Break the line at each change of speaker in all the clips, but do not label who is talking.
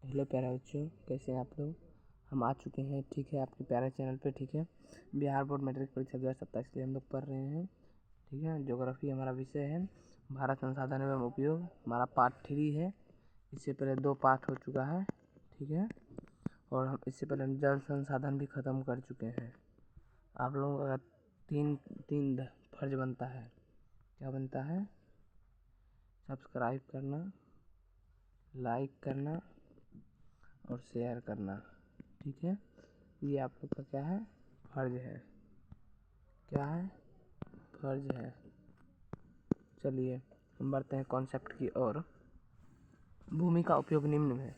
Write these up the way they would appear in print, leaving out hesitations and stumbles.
Hello प्यारे बच्चों, कैसे हैं आप लोग। हम आ चुके हैं, ठीक है, आपके प्यारे चैनल पे। ठीक है, बिहार बोर्ड मैट्रिक परीक्षा 2027 के लिए हम लोग पढ़ रहे हैं। ठीक है, ज्योग्राफी हमारा विषय है। भारत संसाधन एवं उपयोग हमारा पार्ट 3 है। इससे पहले 2 पार्ट हो चुका है। ठीक है, और हम इससे पहले हम जल संसाधन भी ख़त्म कर चुके हैं। आप लोगों का तीन फर्ज बनता है। क्या बनता है? सब्सक्राइब करना, लाइक करना और शेयर करना। ठीक है, ये आप लोग का क्या है? फर्ज है। क्या है? फर्ज है। चलिए हम बढ़ते हैं कॉन्सेप्ट की ओर। भूमि का उपयोग निम्न में।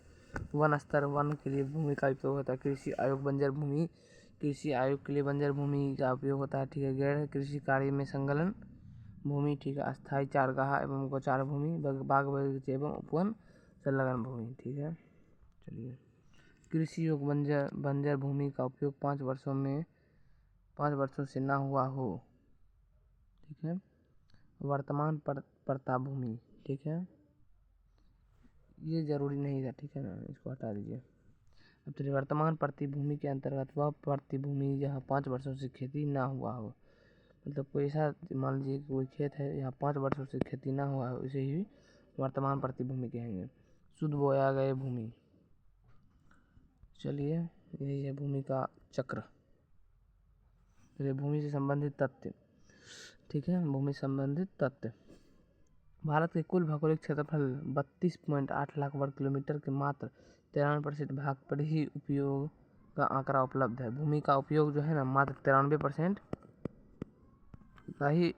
वन स्तर वन के लिए भूमि का उपयोग होता है। कृषि आयोग बंजर भूमि, कृषि आयोग के लिए बंजर भूमि का उपयोग होता है। ठीक है, गैर कृषि कार्य में संलग्न भूमि, ठीक है, अस्थायी चारगाह एवं गोचार भूमि, बाग बगीचे एवं उपवन संलग्न भूमि। ठीक है, चलिए। कृषि योग बंजर भूमि का उपयोग 5 वर्षों से ना हुआ हो। ठीक है, वर्तमान पड़ता भूमि। ठीक है, ये जरूरी नहीं था। ठीक है ना, इसको हटा दीजिए। अब चलिए, वर्तमान पड़ती भूमि के अंतर्गत वह पड़ती भूमि जहाँ 5 वर्षों से खेती ना हुआ हो। मतलब कोई ऐसा, मान लीजिए कोई खेत है यहाँ 5 वर्षों से खेती ना हुआ है, उसे ही वर्तमान पड़ती भूमि कहेंगे। शुद्ध बोया गए भूमि। चलिए, यही है भूमि का चक्र। चलिए, भूमि से संबंधित तथ्य। ठीक है, भूमि संबंधित तथ्य। भारत के कुल भौगोलिक क्षेत्रफल 32.8 लाख वर्ग किलोमीटर के मात्र 93% भाग पर ही उपयोग का आंकड़ा उपलब्ध है। भूमि का उपयोग जो है ना, मात्र 93% का ही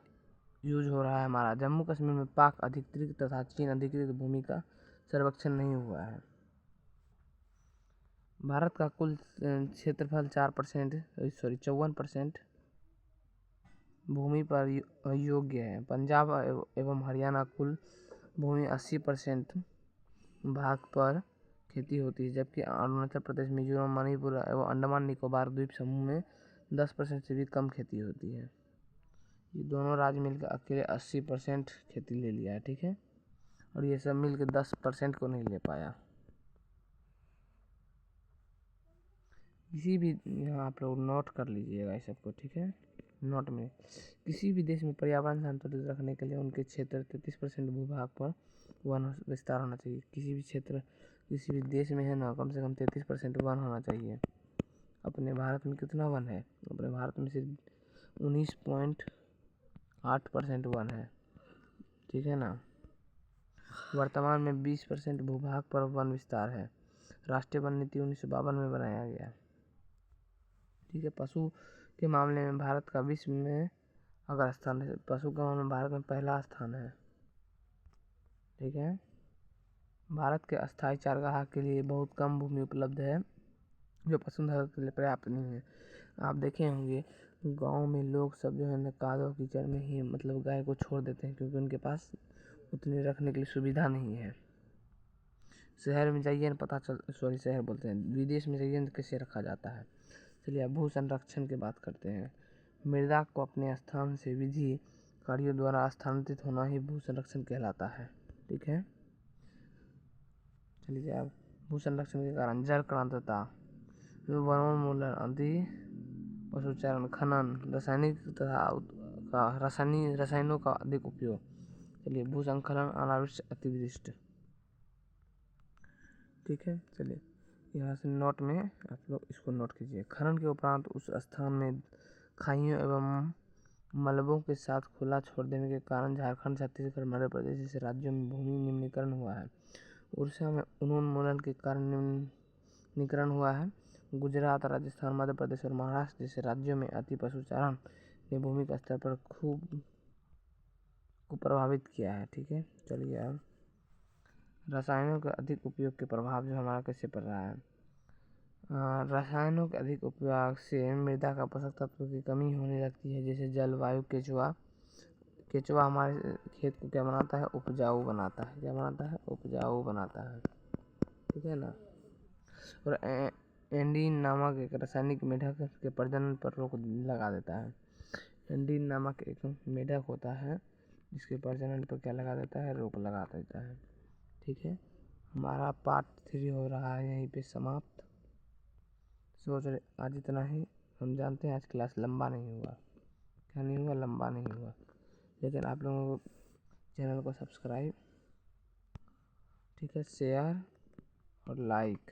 यूज हो रहा है हमारा। जम्मू कश्मीर में पाक अधिकृत तथा चीन अधिकृत भूमि का सर्वेक्षण नहीं हुआ है। भारत का कुल क्षेत्रफल 54% भूमि पर योग्य है। पंजाब एवं हरियाणा कुल भूमि 80% भाग पर खेती होती है, जबकि अरुणाचल प्रदेश, मिजोरम, मणिपुर एवं अंडमान निकोबार द्वीप समूह में 10% से भी कम खेती होती है। ये दोनों राज्य मिलकर अकेले 80% खेती ले लिया है। ठीक है, और ये सब मिलकर 10% को नहीं ले पाया। किसी भी, यहाँ आप लोग नोट कर लीजिएगा इस सबको। ठीक है, नोट में किसी भी देश में पर्यावरण संतुलित रखने के लिए उनके क्षेत्र 33% भूभाग पर वन विस्तार होना चाहिए। किसी भी क्षेत्र, किसी भी देश में है ना, कम से कम 33% वन होना चाहिए। अपने भारत में कितना वन है? अपने भारत में सिर्फ 19.8% वन है। ठीक है ना, वर्तमान में 20% भूभाग पर वन विस्तार है। राष्ट्रीय वन नीति 1952 में बनाया गया। ठीक है, पशु के मामले में भारत का विश्व में अगर स्थान है, पशु के मामले में भारत में पहला स्थान है। ठीक है, भारत के अस्थायी चारगाह के लिए बहुत कम भूमि उपलब्ध है, जो पशुधन के लिए पर्याप्त नहीं है। आप देखे होंगे गांव में लोग सब जो है ना, कादो कीचड़ में ही मतलब गाय को छोड़ देते हैं, क्योंकि उनके पास उतनी रखने के लिए सुविधा नहीं है। शहर में जाइए ना, पता चल, सॉरी शहर बोलते हैं, विदेश में जाइए ना कैसे रखा जाता है। चलिए, अब भू संरक्षण की बात करते हैं। मृदा को अपने स्थान से विधि कार्यों द्वारा स्थानांतरित होना ही भू संरक्षण कहलाता है। ठीक है, चलिए, अब भू संरक्षण के कारण जल क्रांतता, वनोन्मूलन आदि, पशुचारण, खनन, रसायनों का अधिक उपयोग। चलिए, भूस्खलन, अनावृष्टि, अतिवृष्टि। ठीक है, चलिए यहाँ से नोट में आप लोग इसको नोट कीजिए। खनन के उपरांत उस स्थान में खाइयों एवं मलबों के साथ खुला छोड़ देने के कारण झारखंड, छत्तीसगढ़, मध्य प्रदेश जैसे राज्यों में भूमि निम्नीकरण हुआ है। उड़ीसा में उन्मूलन के कारण निम्नीकरण हुआ है। गुजरात, राजस्थान, मध्य प्रदेश और महाराष्ट्र जैसे राज्यों में अति पशुचारण ने भूमि का स्तर पर खूब को प्रभावित किया है। ठीक है, चलिए, अब रसायनों के अधिक उपयोग के प्रभाव जो हमारा कैसे पड़ रहा है। रसायनों के अधिक उपयोग से मृदा का पोषक तत्व की कमी होने लगती है, जैसे जलवायु। केचुआ हमारे खेत को क्या बनाता है? उपजाऊ बनाता है। क्या बनाता है? उपजाऊ बनाता है। ठीक है ना, और एंडीन नामक एक रासायनिक मेढक के प्रजनन पर रोक लगा देता है। एंडीन नामक एक मेढक होता है जिसके प्रजनन पर क्या लगा देता है? रोक लगा देता है। ठीक है, हमारा पार्ट 3 हो रहा है यहीं पे समाप्त। सोच रहे आज इतना ही। हम जानते हैं आज क्लास लंबा नहीं हुआ, क्या नहीं हुआ, लंबा नहीं हुआ, लेकिन आप लोगों को चैनल को सब्सक्राइब, ठीक है, शेयर और लाइक,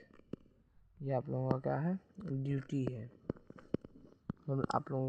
ये आप लोगों का क्या है, ड्यूटी है। हम आप लोगों